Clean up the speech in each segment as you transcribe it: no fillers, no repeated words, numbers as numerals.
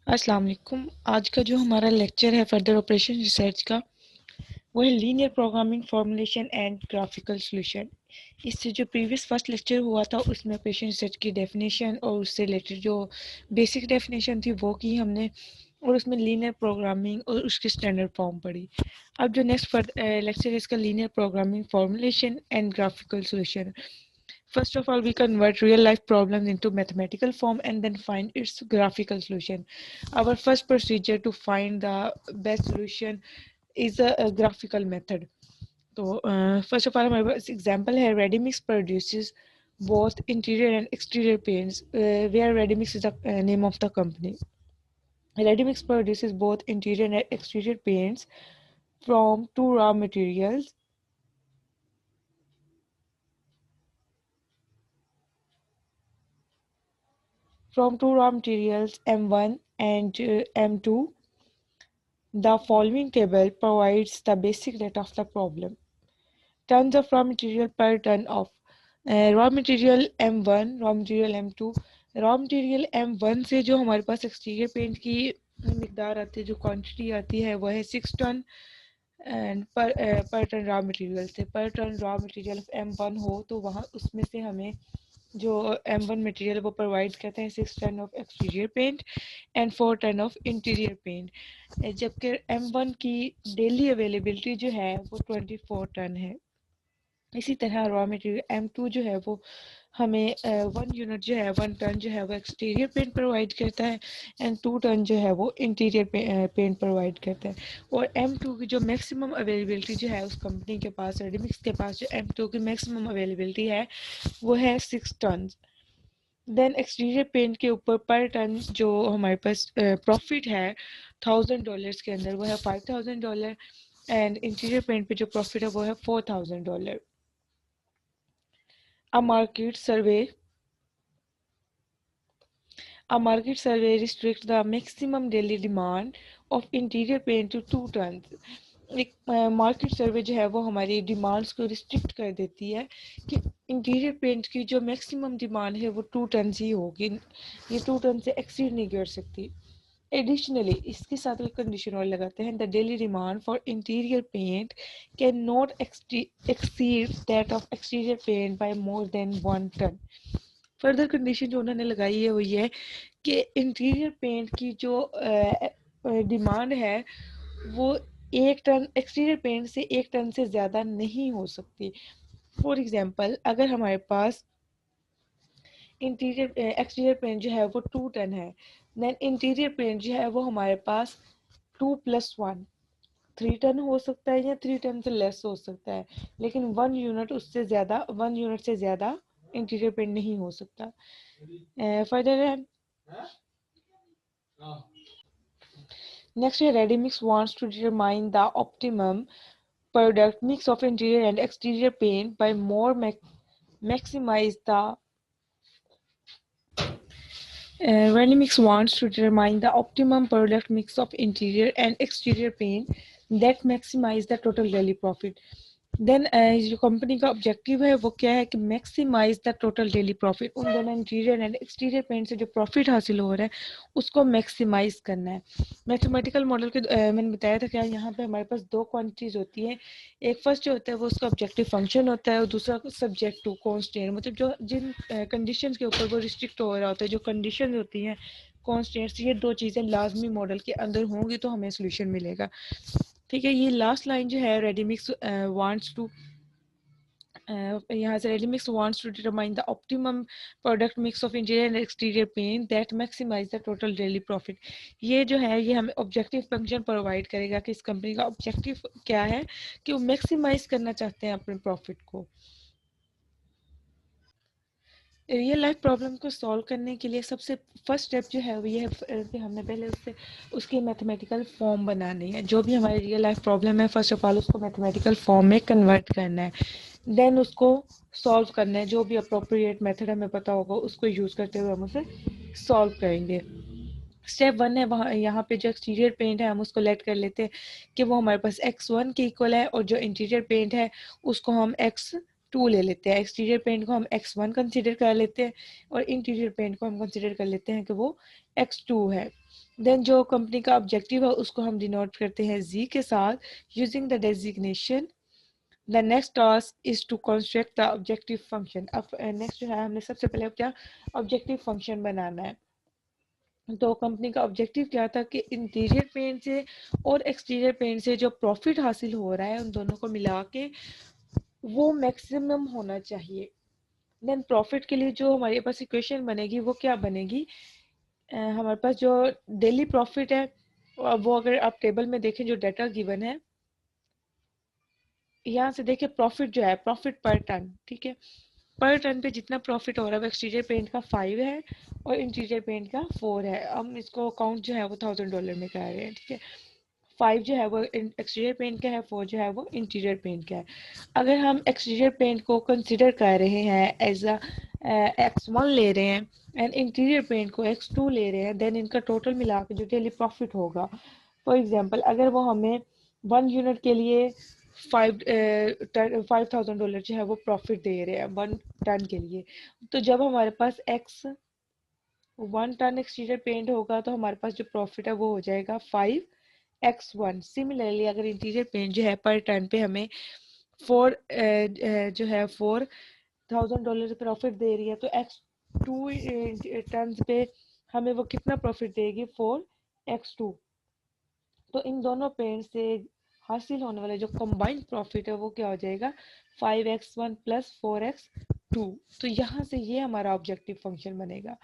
अस्सलाम वालेकुम। आज का जो हमारा लेक्चर है फर्दर ऑपरेशन रिसर्च का, वो है linear programming formulation and graphical solution. इससे जो प्रीवियस फर्स्ट लेक्चर हुआ था उसमें ऑपरेशन रिसर्च की डेफिनेशन और उससे रिलेटेड जो बेसिक डेफिनेशन थी वो की हमने, और उसमें लीनियर प्रोग्रामिंग और उसकी स्टैंडर्ड फॉर्म पढ़ी। अब जो नेक्स्ट लेक्चर है इसका linear programming formulation and graphical solution. First of all, we convert real life problems into mathematical form and then find its graphical solution. Our first procedure to find the best solution is a graphical method. So, first of all, हमारे पास example है Readymix produces both interior and exterior paints, where Readymix is the name of the company. Readymix produces both interior and exterior paints from two raw materials. M1 and M2. The following table provides the basic data of the problem. Tons of raw material per ton of raw material M1, raw material M2. Raw material M1 से जो हमारे पास exterior paint की मिकदार आती है, जो quantity आती है, वह है 6 टन। एंड पर टन रॉ मटेरियल से, पर टन रॉ मटेरियल M1 हो तो वहाँ उसमें से हमें जो M1 मटेरियल वो प्रोवाइड करते हैं 6 ton of exterior paint and 4 ton of interior paint, जबकि M1 की डेली अवेलेबिलिटी जो है वो 24 टन है। इसी तरह रॉ मटेरियल M2 जो है वो हमें 1 यूनिट जो है 1 टन जो है वो एक्सटीरियर पेंट प्रोवाइड करता है एंड 2 टन जो है वो इंटीरियर पेंट प्रोवाइड करता है। और M2 की जो मैक्सिमम अवेलेबिलिटी जो है उस कंपनी के पास, रेडीमिक्स के पास, जो M2 की मैक्सिमम अवेलेबिलिटी है वो है 6 टन। देन एक्सटीरियर पेंट के ऊपर पर टन जो हमारे पास प्रॉफिट है $1000 के अंदर, वो है $5000, एंड इंटीरियर पेंट पे जो प्रॉफिट है वो है $4000। A market survey A market survey restricts the maximum daily demand of interior paint to 2 tons. एक मार्केट सर्वे जो है वो हमारी डिमांड्स को रिस्ट्रिक्ट कर देती है कि इंटीरियर पेंट की जो मैक्सिमम डिमांड है वो 2 टन ही होगी, ये 2 टन से एक्सीड नहीं कर सकती। एडिशनली इसके साथ एक कंडीशन और लगाते हैं, the daily demand for interior paint can not exceed that of exterior paint by more than 1 ton. Further condition जो उन्होंने लगाई है वो ये है कि इंटीरियर पेंट की जो डिमांड है वो 1 टन, एक्सटीरियर पेंट से 1 टन से ज़्यादा नहीं हो सकती। फॉर एग्जांपल, अगर हमारे पास इंटीरियर एक्सटीरियर पेंट जो है वो 2 टन है, देन इंटीरियर पेंट जो है वो हमारे पास 2+1 3 टन हो सकता है या 3 टन से लेस हो सकता है, लेकिन 1 यूनिट से ज़्यादा इंटीरियर पेंट नहीं हो सकता। Further next year Readymix wants to determine the optimum product mix of interior and exterior paint by more maximize the Readymix wants to determine the optimum product mix of interior and exterior paint that maximize the total daily profit. Then जो company का objective है वो क्या है कि maximise the total daily profit, उन दोनों interior and exterior paint से जो प्रॉफिट हासिल हो रहा है उसको मैक्सिमाइज करना है। मैथमेटिकल मॉडल के मैंने बताया था क्या, यहाँ पे हमारे पास दो क्वांटिटीज होती हैं। एक फर्स्ट जो होता है वो उसका ऑब्जेक्टिव फंक्शन होता है और दूसरा सब्जेक्ट टू कॉन्स्टेंट, मतलब जो जिन कंडीशंस के ऊपर वो रिस्ट्रिक्ट हो रहा होता है, जो कंडीशन होती हैं कॉन्स्टेंट्स, ये दो चीज़ें लाजमी मॉडल के अंदर होंगी तो हमें सोल्यूशन मिलेगा। ठीक है, ये लास्ट लाइन जो है रेडीमिक्स वांट्स टू, यहाँ से Reddy Mikks wants to determine the optimum product mix of interior and exterior paint that maximise the total daily profit. ये जो है ये हमें ऑब्जेक्टिव फंक्शन प्रोवाइड करेगा कि इस कंपनी का ऑब्जेक्टिव क्या है, कि वो मैक्सिमाइज करना चाहते हैं अपने प्रॉफिट को। रियल लाइफ प्रॉब्लम को सॉल्व करने के लिए सबसे फर्स्ट स्टेप जो है वो ये है कि हमने पहले उसकी मैथमेटिकल फॉर्म बनानी है। जो भी हमारी रियल लाइफ प्रॉब्लम है फर्स्ट ऑफ ऑल उसको मैथमेटिकल फॉर्म में कन्वर्ट करना है, देन उसको सॉल्व करना है। जो भी अप्रोप्रिएट मेथड हमें पता होगा उसको यूज़ करते हुए हम उसे सॉल्व करेंगे। स्टेप 1 है, वहाँ यहाँ पे जो एक्सटीरियर पेंट है हम उसको लेट कर लेते हैं कि वो हमारे पास x1 के इक्वल है, और जो इंटीरियर पेंट है उसको हम X2 ले लेते हैं। एक्सटीरियर पेंट को हम X1 कंसिडर कर लेते हैं और इंटीरियर पेंट को हम कंसिडर कर लेते हैं कि वो X2 है। देन जो कंपनी का ऑब्जेक्टिव है उसको हम डिनोट करते हैं Z के साथ using the designation. The next task is to construct the objective function. अब नेक्स्ट जो है हमने सबसे पहले क्या ऑब्जेक्टिव फंक्शन बनाना है। तो कंपनी का ऑब्जेक्टिव क्या था कि इंटीरियर पेंट से और एक्सटीरियर पेंट से जो प्रॉफिट हासिल हो रहा है उन दोनों को मिला के वो मैक्सिमम होना चाहिए। देन प्रॉफिट के लिए जो हमारे पास इक्वेशन बनेगी वो क्या बनेगी, हमारे पास जो डेली प्रॉफिट है वो अगर आप टेबल में देखें जो डाटा गिवन है, यहाँ से देखिए प्रॉफिट जो है प्रॉफिट पर टन, ठीक है, पर टन पे जितना प्रॉफिट हो रहा है वो एक्सटीरियर पेंट का 5 है और इंटीरियर पेंट का 4 है। हम इसको अकाउंट जो है वो $1000 में कर रहे हैं, ठीक है। 5 जो है वो एक्सटीरियर पेंट का है, 4 जो है वो इंटीरियर पेंट का है। अगर हम एक्सटीरियर पेंट को कंसिडर कर रहे हैं एज अ X1 ले रहे हैं एंड इंटीरियर पेंट को X2 ले रहे हैं, देन इनका टोटल मिला के जो डेली प्रॉफिट होगा, फॉर एग्जांपल अगर वो हमें 1 यूनिट के लिए $5000 जो है वो प्रॉफिट दे रहे हैं 1 टन के लिए, तो जब हमारे पास 1 टन एक्सटीरियर पेंट होगा तो हमारे पास जो प्रॉफिट है वो हो जाएगा 5x1। सिमिलरली अगर इंटीरियर पेंट जो है पर टन पे हमें 4 जो है $4000 प्रॉफिट दे रही है, तो X2 टन पे हमें वो कितना प्रॉफिट देगी, 4x2। तो इन दोनों पेंट से हासिल होने वाला जो कंबाइंड प्रॉफिट है वो क्या हो जाएगा, 5x1 प्लस 4x2। तो यहाँ से ये हमारा ऑब्जेक्टिव फंक्शन बनेगा।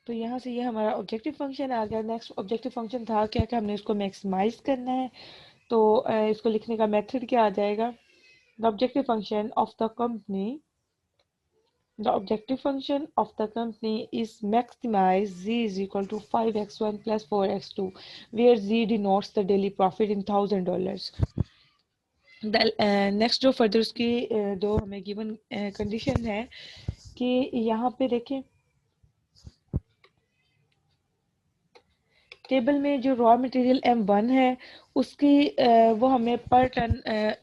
तो यहाँ से ये हमारा ऑब्जेक्टिव फंक्शन आ गया। नेक्स्ट ऑब्जेक्टिव फंक्शन था क्या कि हमने इसको मैक्सिमाइज करना है। तो इसको लिखने का मेथड क्या आ जाएगा, the objective function of the company, the objective function of the company is maximize z is equal to 5x1 plus 4x2, where z denotes the daily profit in $1000। Next जो further उसकी दो हमें given condition है कि यहाँ पे देखें table में जो रॉ मटेरियल M1 है उसकी वो हमें पर टन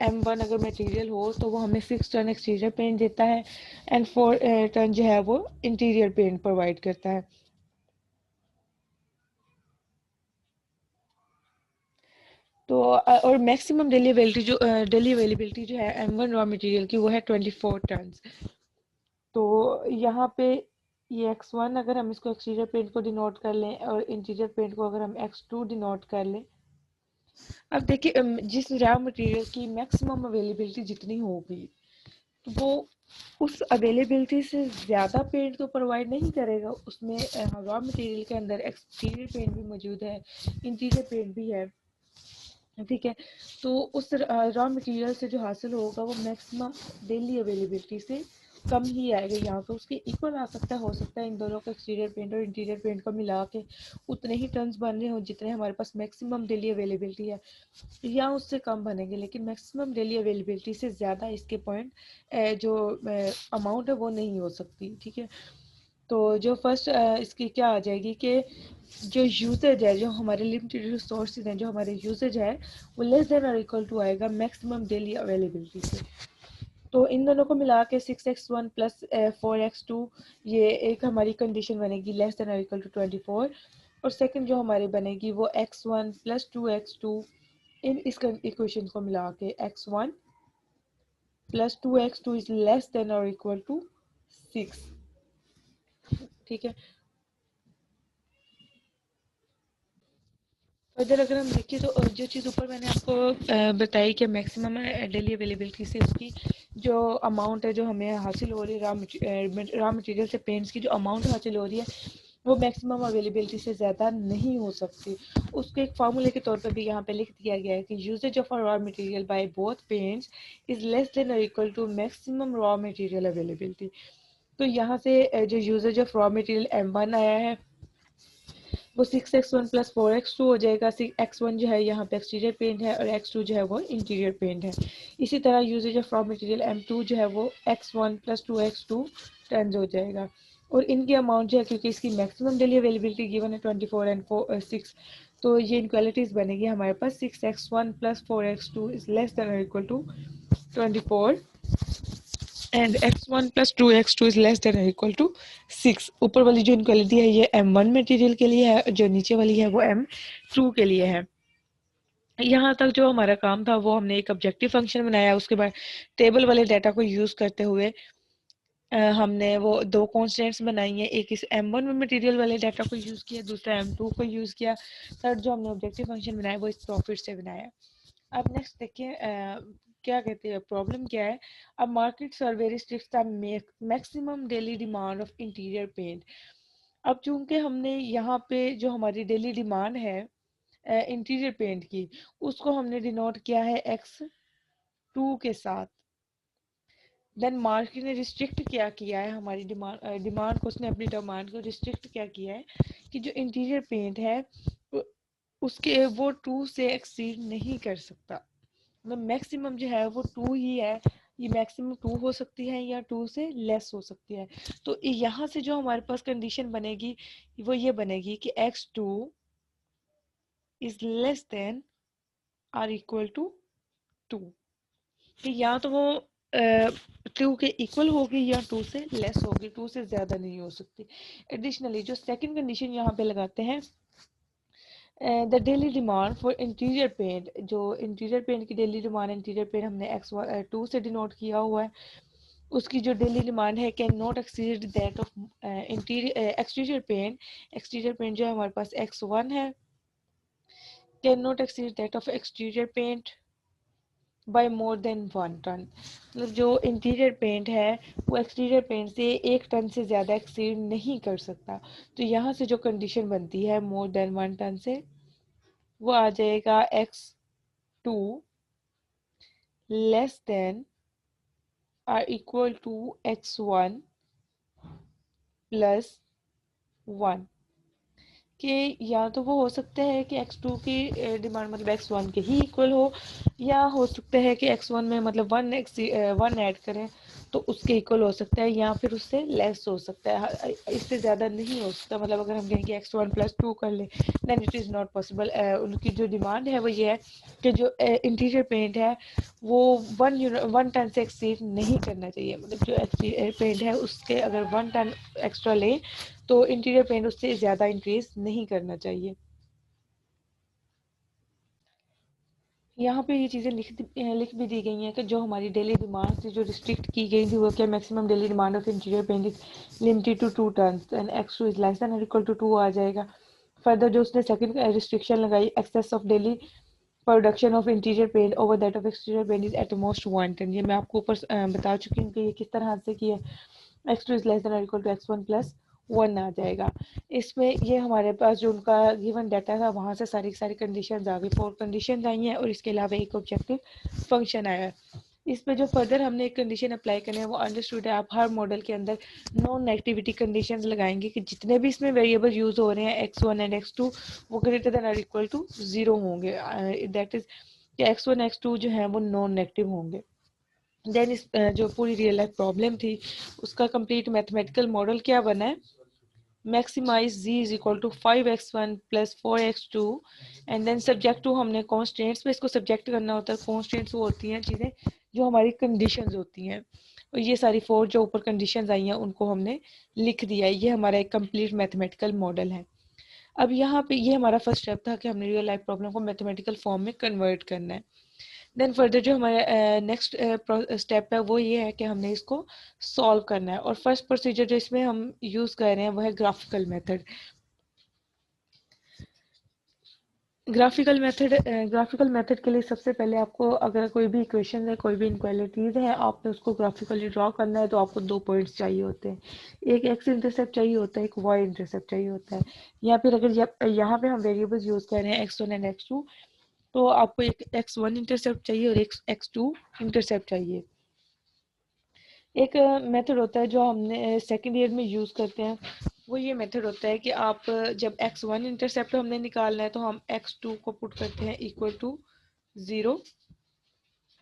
M1 अगर मटेरियल हो तो वो हमें 6 टन एक्सटीरियर पेंट देता है एंड 4 टन जो है वो इंटीरियर पेंट प्रोवाइड करता है। तो और मैक्सिमम डेली अवेलेबिलिटी जो है M1 रॉ मटेरियल की वो है 24 टन। तो यहाँ पे ये X1 अगर हम इसको एक्सटीरियर पेंट को डिनोट कर लें और इंटीरियर पेंट को अगर हम X2 डिनोट कर लें, अब देखिए जिस रॉ मटेरियल की मैक्सिमम अवेलेबिलिटी जितनी होगी तो वो उस अवेलेबिलिटी से ज़्यादा पेंट तो प्रोवाइड नहीं करेगा। उसमें रॉ मटेरियल के अंदर एक्सटीरियर पेंट भी मौजूद है, इंटीरियर पेंट भी है, ठीक है। तो उस रॉ मटेरियल से जो हासिल होगा वो मैक्सिमम डेली अवेलेबिलिटी से कम ही आएगा। यहाँ पे उसके इक्वल आ सकता है, हो सकता है इन दोनों का एक्सटीरियर पेंट और इंटीरियर पेंट को मिला के उतने ही टन्स बन रहे हो जितने हमारे पास मैक्सिमम डेली अवेलेबिलिटी है, या उससे कम बनेंगे, लेकिन मैक्सिमम डेली अवेलेबिलिटी से ज़्यादा इसके पॉइंट जो अमाउंट है वो नहीं हो सकती, ठीक है। तो जो फर्स्ट इसकी क्या आ जाएगी कि जो यूसेज है, जो हमारे लिमिटेड रिसोर्सेज हैं, जो हमारे यूसेज है वो लेस देन और इक्वल टू आएगा मैक्सिमम डेली अवेलेबिलिटी से। तो इन दोनों को मिला के 6x1 प्लस 4x2 ये एक हमारी कंडीशन बनेगी लेस देन और इक्वल टू 24। और सेकंड जो हमारी बनेगी वो x1 प्लस 2x2, इन इस इक्वेशन को मिला के x1 plus 2x2 is less than और इक्वल टू 6, ठीक है। अगर अगर हम देखें तो जो चीज़ ऊपर मैंने आपको बताई कि मैक्सिमम डेली अवेलेबिलिटी से उसकी जो अमाउंट है जो हमें हासिल हो रही है रॉ मटेरियल से पेंट्स की जो अमाउंट हासिल हो रही है वो मैक्सिमम अवेलेबिलिटी से ज़्यादा नहीं हो सकती। उसको एक फार्मूले के तौर पर भी यहाँ पे लिख दिया गया है कि usages of raw material by both plants is less than और equal to maximum raw material availability. तो यहाँ से जो usage of raw material M1 आया है वो 6x1 प्लस 4x2 हो जाएगा। x1 जो है यहाँ पे एक्सटीरियर पेंट है और x2 जो है वो इंटीरियर पेंट है। इसी तरह usage of raw material M2 जो है वो x1 प्लस 2x2 टर्न्स हो जाएगा। और इनकी अमाउंट जो है क्योंकि इसकी मैक्सिमम डेली अवेलेबिलिटी गिवन है 24 एंड 6, तो ये इनक्वालिटीज बनेगी हमारे पास 6x1 plus 4x2 is less than और equal to 24 and x1 plus 2x2 is less than और इक्वल टू 6। ऊपर वाली जो इनक्वालिटी है ये M1 मटेरियल के लिए है, जो नीचे वाली है वो M2 के लिए है। यहाँ तक जो हमारा काम था वो हमने एक ऑब्जेक्टिव फंक्शन बनाया, उसके बाद टेबल वाले डाटा को यूज करते हुए हमने वो दो कॉन्स्टेंट्स बनाई हैं, एक इस M1 में मटेरियल वाले डाटा को यूज़ किया, दूसरा M2 को यूज़ किया, थर्ड जो हमने ऑब्जेक्टिव फंक्शन बनाया वो इस प्रॉफिट से बनाया। अब नेक्स्ट देखिए क्या कहते हैं प्रॉब्लम क्या है। अब market survey restricts the maximum daily demand of interior paint. अब चूंकि हमने यहाँ पे जो हमारी डेली डिमांड है इंटीरियर पेंट की, उसको हमने डिनोट किया है x2 के साथ। देन मार्केट ने रिस्ट्रिक्ट क्या किया है हमारी डिमांड को, उसने अपनी डिमांड को रिस्ट्रिक्ट क्या किया है कि जो इंटीरियर पेंट है उसके वो 2 से एक्सीड नहीं कर सकता। मतलब मैक्सिमम जो है वो 2 ही है, ये मैक्सिमम 2 हो सकती है या 2 से लेस हो सकती है। तो यहाँ से जो हमारे पास कंडीशन बनेगी वो ये बनेगी कि x2 is less than or equal to 2, कि या तो वो 2 के इक्वल होगी या 2 से लेस होगी, 2 से ज़्यादा नहीं हो सकती। एडिशनली जो सेकंड कंडीशन यहाँ पे लगाते हैं, the daily demand for interior paint, जो इंटीरियर पेंट की डेली डिमांड, इंटीरियर पेंट हमने x2 से डिनोट किया हुआ है, उसकी जो डेली डिमांड है can not exceed that of interior exterior paint. Exterior paint जो है हमारे पास x1 है, can not exceed that of exterior paint by more than 1 ton. मतलब जो इंटीरियर पेंट है वो एक्सटीरियर पेंट से 1 टन से ज़्यादा एक्सीड नहीं कर सकता। तो यहाँ से जो कंडीशन बनती है मोर देन 1 टन से, वो आ जाएगा x2 less than or equal to x1 plus 1, कि या तो वो हो सकता है कि x2 की डिमांड मतलब x1 के ही इक्वल हो, या हो सकता है कि x1 में मतलब 1 ऐड करें तो उसके इक्वल हो सकता है, या फिर उससे लेस हो सकता है, इससे ज़्यादा नहीं हो सकता। मतलब अगर हम कहें कि x1 प्लस 2 कर लें then it is not possible. उनकी जो डिमांड है वो ये है कि जो इंटीरियर पेंट है वो 1 टन से एक्सीड नहीं करना चाहिए। मतलब जो एक्सटीरियर पेंट है उसके अगर 1 टन एक्स्ट्रा लें तो इंटीरियर पेंट उससे ज़्यादा इंक्रीज नहीं करना चाहिए। यहाँ पे ये चीज़ें लिख भी दी गई हैं कि जो हमारी डेली डिमांड थी जो रिस्ट्रिक्ट की गई थी वो क्या, maximum daily demand of interior paint is limited to 2 ton and x2 is less than और इक्वल टू 2 आ जाएगा। फर्दर जो उसने सेकंड रिस्ट्रिक्शन लगाई, excess of daily production of interior paint over that of exterior paint is at most 1 ton. ये मैं आपको ऊपर बता चुकी हूँ कि ये किस तरह से किया, x2 इज लेस देन और इक्वल टू x1 प्लस 1 आ जाएगा। इसमें ये हमारे पास जो उनका गिवन डाटा था वहाँ से सारी सारी कंडीशंस आ गई, 4 कंडीशंस आई हैं और इसके अलावा एक ऑब्जेक्टिव फंक्शन आया है। इसमें जो फर्दर हमने एक कंडीशन अप्लाई करनी है वो अंडरस्टूड है। आप हर मॉडल के अंदर नॉन नेगेटिविटी कंडीशंस लगाएंगे कि जितने भी इसमें वेरिएबल यूज हो रहे हैं x1 एंड x2 वो ग्रेटर देन और इक्वल टू 0 होंगे। दैट इज x1 x2 जो है वो नॉन नेगेटिव होंगे। देन इस जो पूरी रियल लाइफ प्रॉब्लम थी उसका कंप्लीट मैथमेटिकल मॉडल क्या बना है, maximise z is equal to 5x1 plus 4x2 and then subject to हमने कॉन्स्टेंट्स में इसको सब्जेक्ट करना होता है। कॉन्स्टेंट्स वो होती हैं चीज़ें जो हमारी कंडीशंस होती हैं, और ये सारी 4 जो ऊपर कंडीशंस आई हैं उनको हमने लिख दिया है। ये हमारा एक कंप्लीट मैथमेटिकल मॉडल है। अब यहाँ पे ये हमारा फर्स्ट स्टेप था कि हमने रियल लाइफ प्रॉब्लम को मैथमेटिकल फॉर्म में कन्वर्ट करना है। देन फर्दर जो हमारा नेक्स्ट स्टेप है वो ये है कि हमने इसको सॉल्व करना है, और फर्स्ट प्रोसीजर जो इसमें हम यूज़ कर रहे हैं वो है ग्राफिकल मेथड। ग्राफिकल मेथड के लिए सबसे पहले आपको अगर कोई भी इक्वेशन है, कोई भी इनक्वालिटीज़ है, आपने उसको ग्राफिकली ड्रॉ करना है तो आपको 2 पॉइंट्स चाहिए होते हैं, एक एक्स इंटरसेप्ट चाहिए होता है, एक वाई इंटरसेप्ट चाहिए होता है। या फिर अगर यहाँ पे हम वेरिएबल्स यूज़ कर रहे हैं x1 एंड x2 तो आपको एक x1 इंटरसेप्ट चाहिए और एक x2 इंटरसेप्ट चाहिए। एक मेथड होता है जो हमने सेकेंड ईयर में यूज़ करते हैं, वो ये मेथड होता है कि आप जब x1 इंटरसेप्ट हमने निकालना है तो हम x2 को पुट करते हैं इक्वल टू 0,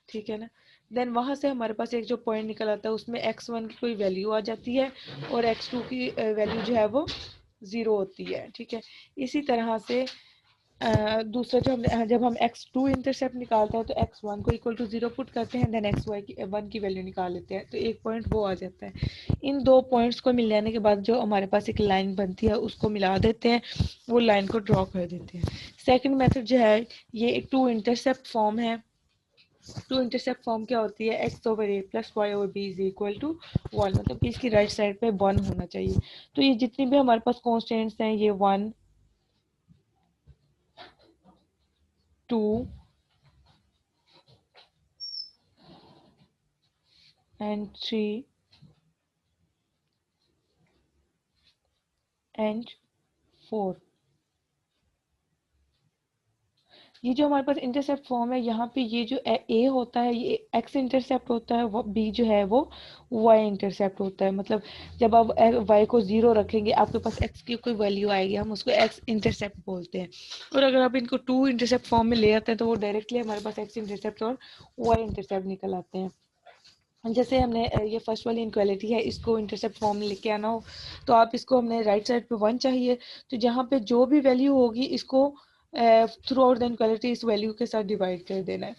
ठीक है ना। देन वहाँ से हमारे पास एक जो पॉइंट निकल आता है उसमें x1 की कोई वैल्यू आ जाती है और x2 की वैल्यू जो है वो 0 होती है, ठीक है। इसी तरह से दूसरा जो हमने जब हम x2 इंटरसेप्ट निकालते हैं तो x1 को इक्वल टू 0 पुट करते हैं, देन xy की 1 की वैल्यू निकाल लेते हैं, तो एक पॉइंट वो आ जाता है। इन दो पॉइंट्स को मिल जाने के बाद जो हमारे पास एक लाइन बनती है उसको मिला देते हैं, वो लाइन को ड्रॉ कर देते हैं। सेकंड मेथड जो है ये एक टू इंटरसेप्ट फॉर्म है। टू इंटरसेप्ट फॉर्म क्या होती है, x over a plus Y over B is equal to 1, मतलब कि इसकी राइट साइड पे 1 होना चाहिए। तो ये जितनी भी हमारे पास कॉन्स्टेंट्स हैं ये 1 2 एंड 3 एंड 4, ये जो हमारे पास इंटरसेप्ट फॉर्म है यहाँ पे ये जो ए होता है ये एक्स इंटरसेप्ट होता है, वो बी जो है वो वाई इंटरसेप्ट होता है। मतलब जब आप वाई को 0 रखेंगे आपके पास एक्स की कोई वैल्यू आएगी, हम उसको एक्स इंटरसेप्ट बोलते हैं। और अगर आप इनको टू इंटरसेप्ट फॉर्म में ले आते हैं तो वो डायरेक्टली हमारे पास एक्स इंटरसेप्ट और वाई इंटरसेप्ट निकल आते हैं। जैसे हमने ये फर्स्ट वाली इनक्वालिटी है, इसको इंटरसेप्ट फॉर्म में लेके आना हो तो आप इसको, हमने राइट साइड पे 1 चाहिए, तो जहाँ पे जो भी वैल्यू होगी इसको थ्रू आउट द इनक्वालिटी इस वैल्यू के साथ डिवाइड कर देना है।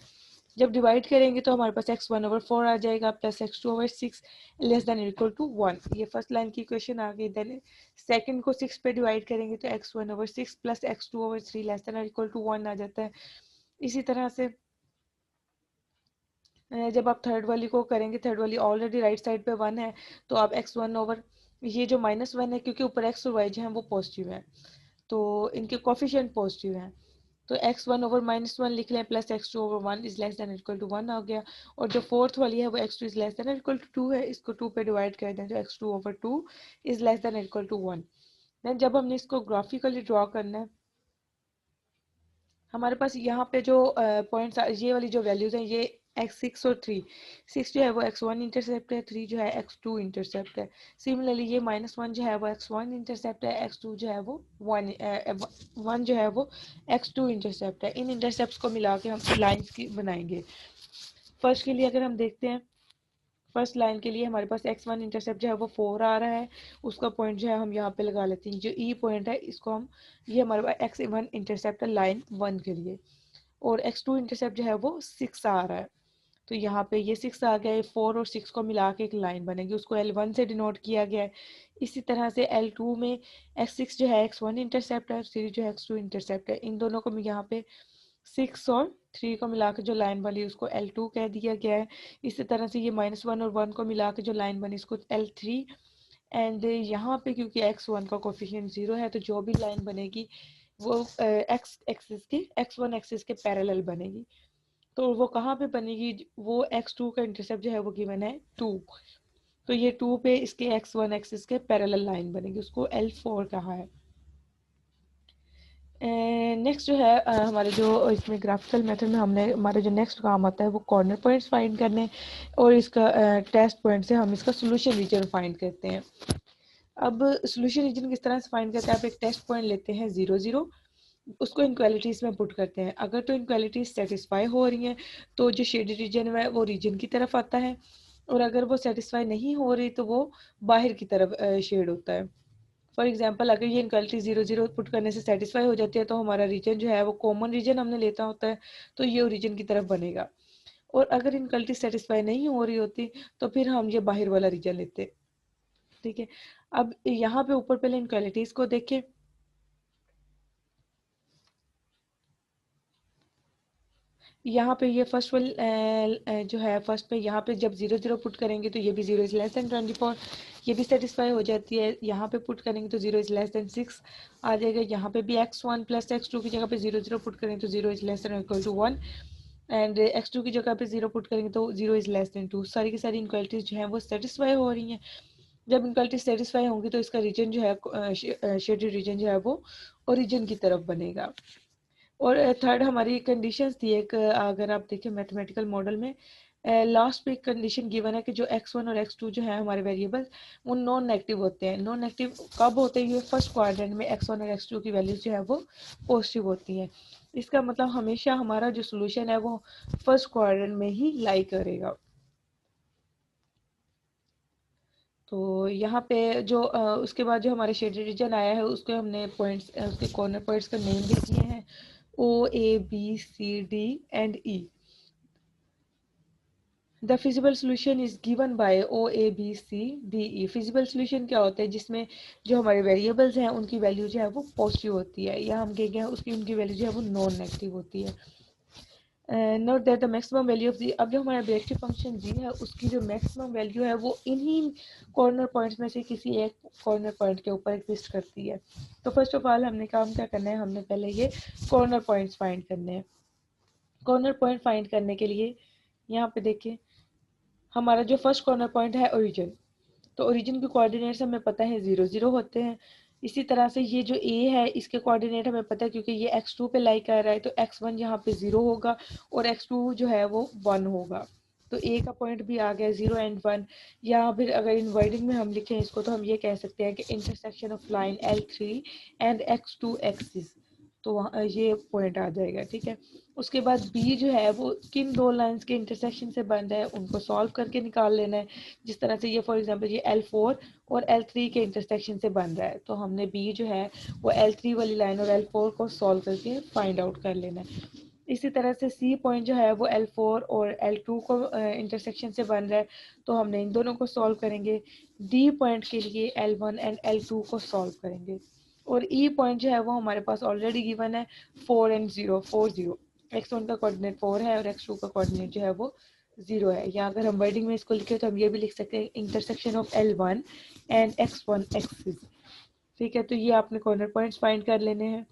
जब डिवाइड करेंगे तो हमारे पास x1/4 आ जाएगा plus x2/6 less than equal to 1, ये फर्स्ट लाइन की इक्वेशन आ गई। देन सेकंड को 6 पे डिवाइड करेंगे तो x1/6 plus x2/3 less than equal to 1 आ जाता है। इसी तरह से जब आप थर्ड वाली को करेंगे, थर्ड वाली ऑलरेडी राइट साइड पे 1 है, तो आप x1 ओवर ये जो -1 है क्योंकि ऊपर x और y जो है वो पॉजिटिव है तो इनके कोफिशिएंट पॉजिटिव हैं, तो x1 ओवर -1 लिख लें plus x2 over 1 is less than equal to 1 आ गया। और जो फोर्थ वाली है वो x2 is less than equal to 2 है, इसको 2 पे डिवाइड कर दें तो x2 over 2 is less than equal to 1। Then जब हमने इसको ग्राफिकली ड्रॉ करना है, हमारे पास यहाँ पे जो पॉइंट्स ये वाली जो वैल्यूज हैं ये x6 और 3, 6 जो है वो x1 इंटरसेप्ट है, 3 जो है x2 इंटरसेप्ट है। सिमिलरली ये -1 जो है वो x1 इंटरसेप्ट है, x2 जो है वो 1 जो है वो x2 इंटरसेप्ट है। इन इंटरसेप्ट को मिला के हम लाइन्स की बनाएंगे। फर्स्ट के लिए अगर हम देखते हैं, फर्स्ट लाइन के लिए हमारे पास x1 इंटरसेप्ट जो है वो 4 आ रहा है, उसका पॉइंट जो है हम यहाँ पे लगा लेते हैं, जो ई पॉइंट है इसको हम, ये हमारे पास x1 इंटरसेप्ट है लाइन 1 के लिए। और x2 इंटरसेप्ट जो है वो 6 आ रहा है, तो यहाँ पे ये 6 आ गया, 4 और 6 को मिला के एक लाइन बनेगी, उसको L1 से डिनोट किया गया है। इसी तरह से L2 में x6 जो है x1 इंटरसेप्ट है, 3 जो है x2 इंटरसेप्ट है, इन दोनों को यहाँ पे 6 और 3 को मिला के जो लाइन बनी उसको L2 कह दिया गया है। इसी तरह से ये -1 और 1 को मिला के जो लाइन बनी इसको L3। एंड यहाँ पे क्योंकि x1 का कोफिशिएंट 0 है तो जो भी लाइन बनेगी वो x एक्सिस के x1 एक्सिस के पैरेलल बनेगी। तो वो कहाँ पे बनेगी, वो x2 का इंटरसेप्ट जो है वो गिवन है 2, तो ये 2 पे इसके x1 एक्सिस के पैरेलल लाइन बनेगी, उसको L4 कहा है। नेक्स्ट जो है हमारे जो इसमें ग्राफिकल मेथड में हमने हमारा जो नेक्स्ट काम आता है वो कॉर्नर पॉइंट्स फाइंड करने, और इसका टेस्ट पॉइंट से हम इसका सोल्यूशन रीजन फाइंड करते हैं। अब सोल्यूशन रीजन किस तरह से फाइंड करते हैं, आप एक टेस्ट पॉइंट लेते हैं 0 0, उसको इनक्वालिटीज में पुट करते हैं। अगर तो इनक्वालिटीज सेटिस्फाई हो रही हैं तो जो शेडेड रीजन है वो रीजन की तरफ आता है, और अगर वो सेटिस्फाई नहीं हो रही तो वो बाहर की तरफ शेड होता है। फॉर एग्जाम्पल अगर ये इनक्वालिटी 0 0 पुट करने से सेटिस्फाई हो जाती है तो हमारा रीजन जो है वो कॉमन रीजन हमने लेता होता है, तो ये ओरिजिन की तरफ बनेगा। और अगर इनक्वालिटी सेटिस्फाई नहीं हो रही होती तो फिर हम ये बाहर वाला रीजन लेते। ठीक है, अब यहाँ पे ऊपर पहले इनक्वालिटीज को देखें। यहाँ पे ये फर्स्ट वाली जो है फर्स्ट पे यहाँ पे जब 0 0 पुट करेंगे तो ये भी 0 इज लेस देन 24, ये भी सेटिस्फाई हो जाती है। यहाँ पे पुट करेंगे तो 0 इज लेस देन 6 आ जाएगा। यहाँ पे भी x1 प्लस x2 की जगह पे 0 0 पुट करेंगे तो 0 is less than equal to 1, and x2 की जगह पे 0 पुट करेंगे तो 0 इज लेस देन 2। सारी की सारी इनक्वालिटीज जो है वो सेटिस्फाई हो रही हैं। जब इनक्वालिटी सेटिस्फाई होंगी तो इसका रीजन जो है शेडेड रीजन जो है वो ओरिजिन की तरफ बनेगा। और थर्ड हमारी कंडीशंस थी एक, अगर आप देखें मैथमेटिकल मॉडल में लास्ट पे एक कंडीशन गिवन है कि जो x1 और x2 जो है हमारे वेरिएबल वो नॉन नेगेटिव होते हैं। नॉन नेगेटिव कब होते हैं, ये फर्स्ट क्वाड्रेंट में x1 और x2 की वैल्यूज जो है वो पॉजिटिव होती हैं। इसका मतलब हमेशा हमारा जो सोल्यूशन है वो फर्स्ट क्वाड्रेंट में ही लाई करेगा। तो यहाँ पे जो उसके बाद जो हमारे शेडेड रीजन आया है उसके हमने पॉइंट्स उसके कॉर्नर पॉइंट्स का नेम भी दिए हैं, O, A, B, C, D and E. The feasible solution is given by O, A, B, C, D, E. Feasible solution क्या होता है, जिसमें जो हमारे वेरिएबल्स हैं उनकी वैल्यू जो है वो पॉजिटिव होती है, या हम कहेंगे उसकी उनकी वैल्यू जो है वो नॉन नेगेटिव होती है। Note that the maximum value of Z, अब जो हमारा ऑब्जेक्टिव फंक्शन जी है उसकी जो मैक्सिमम वैल्यू है वो इन्हीं कॉर्नर पॉइंट्स में से किसी एक कॉर्नर पॉइंट के ऊपर एग्जिस्ट करती है। तो फर्स्ट ऑफ ऑल हमने काम क्या करना है, हमने पहले ये कॉर्नर पॉइंट्स फाइंड करने हैं। कॉर्नर पॉइंट फाइंड करने के लिए यहाँ पे देखिए, हमारा जो फर्स्ट कॉर्नर पॉइंट है ओरिजिन, तो ओरिजिन के कोऑर्डिनेट्स हमें पता है 0 0 होते हैं। इसी तरह से ये जो ए है इसके कोऑर्डिनेट हमें पता है, क्योंकि ये x2 पे लाई कर रहा है, तो x1 यहाँ पे 0 होगा और x2 जो है वो 1 होगा। तो ए का पॉइंट भी आ गया 0 एंड 1। या फिर अगर इन वर्डिंग में हम लिखें इसको, तो हम ये कह सकते हैं कि intersection of line L3 and x2 axis, तो वहाँ ये पॉइंट आ जाएगा, ठीक है। उसके बाद बी जो है वो किन दो लाइंस के इंटरसेक्शन से बन रहा है उनको सॉल्व करके निकाल लेना है। जिस तरह से ये फॉर एग्जांपल ये L4 और L3 के इंटरसेक्शन से बन रहा है, तो हमने बी जो है वो L3 वाली लाइन और L4 को सॉल्व करके फाइंड आउट कर लेना है। इसी तरह से सी पॉइंट जो है वो L4 और L2 को इंटरसेक्शन से बन रहा है, तो हमने इन दोनों को सॉल्व करेंगे। डी पॉइंट के लिए L1 एंड L2 को सॉल्व करेंगे। और ई पॉइंट जो है वो हमारे पास ऑलरेडी गिवन है 4 एंड 0 4 0। x1 का कोऑर्डिनेट 4 है और x2 का कोऑर्डिनेट जो है वो 0 है। या अगर हम वर्डिंग में इसको लिखे तो हम ये भी लिख सकते हैं intersection of L1 and x1 axis, ठीक है। तो ये आपने कॉर्नर पॉइंट्स फाइंड कर लेने हैं।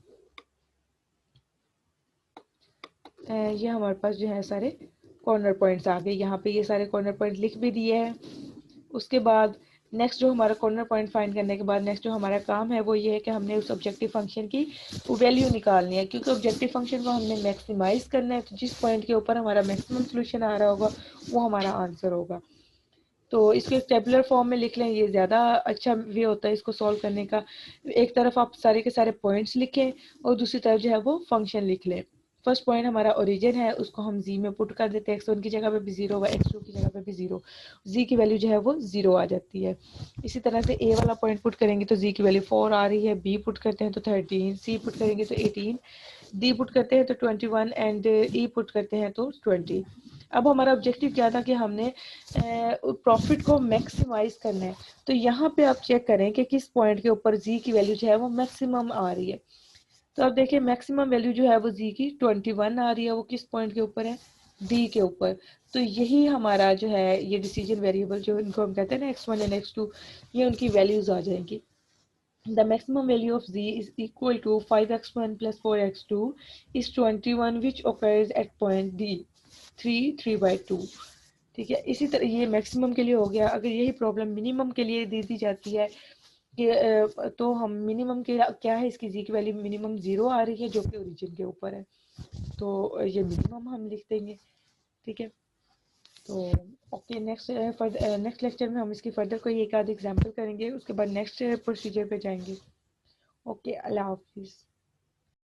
ये हमारे पास जो है सारे कॉर्नर पॉइंट्स आ गए, यहाँ पे ये सारे कॉर्नर पॉइंट लिख भी दिए हैं। उसके बाद नेक्स्ट जो हमारा कॉर्नर पॉइंट फाइंड करने के बाद नेक्स्ट जो हमारा काम है वो ये है कि हमने उस ऑब्जेक्टिव फंक्शन की वैल्यू निकालनी है, क्योंकि ऑब्जेक्टिव फंक्शन को हमने मैक्सिमाइज करना है, तो जिस पॉइंट के ऊपर हमारा मैक्सिमम सोल्यूशन आ रहा होगा वो हमारा आंसर होगा। तो इसको एक टेबुलर फॉर्म में लिख लें, ये ज़्यादा अच्छा वे होता है इसको सॉल्व करने का। एक तरफ आप सारे के सारे पॉइंट्स लिखें और दूसरी तरफ जो है वो फंक्शन लिख लें। फर्स्ट पॉइंट हमारा ओरिजिन है, उसको हम जी में पुट कर देते हैं, x1 की जगह पे भी 0 होगा, x2 की जगह पे भी 0, जी की वैल्यू जो है वो 0 आ जाती है। इसी तरह से ए वाला पॉइंट पुट करेंगे तो जी की वैल्यू 4 आ रही है, बी पुट करते हैं तो 13, सी पुट करेंगे तो 18, डी पुट करते हैं तो 21 एंड ई पुट करते हैं तो 20। अब हमारा ऑब्जेक्टिव क्या था कि हमने प्रॉफिट को मैक्सिमाइज करना है। तो यहाँ पे आप चेक करें कि किस पॉइंट के ऊपर जी की वैल्यू जो है वो मैक्सिमम आ रही है। तो अब देखिए मैक्सिमम वैल्यू जो है वो जी की 21 आ रही है, वो किस पॉइंट के ऊपर है, डी के ऊपर। तो यही हमारा जो है ये डिसीजन वेरिएबल जो इनको हम कहते हैं ना x1 एंड x2, ये उनकी वैल्यूज आ जाएंगी। The maximum value of z is equal to 5x1 plus 4x2 is 21, which occurs at point D 3 by 2। ठीक है, इसी तरह ये मैक्सिमम के लिए हो गया। अगर यही प्रॉब्लम मिनिमम के लिए दे दी जाती है कि तो हम मिनिमम के क्या है, इसकी जी की वैल्यू मिनिमम 0 आ रही है जो कि ओरिजिन के ऊपर है, तो ये मिनिमम हम लिख देंगे, ठीक है। तो ओके, नेक्स्ट लेक्चर में हम इसकी फर्दर कोई एक आध एग्जांपल करेंगे, उसके बाद नेक्स्ट प्रोसीजर पे जाएंगे। ओके, अल्लाह हाफिज़।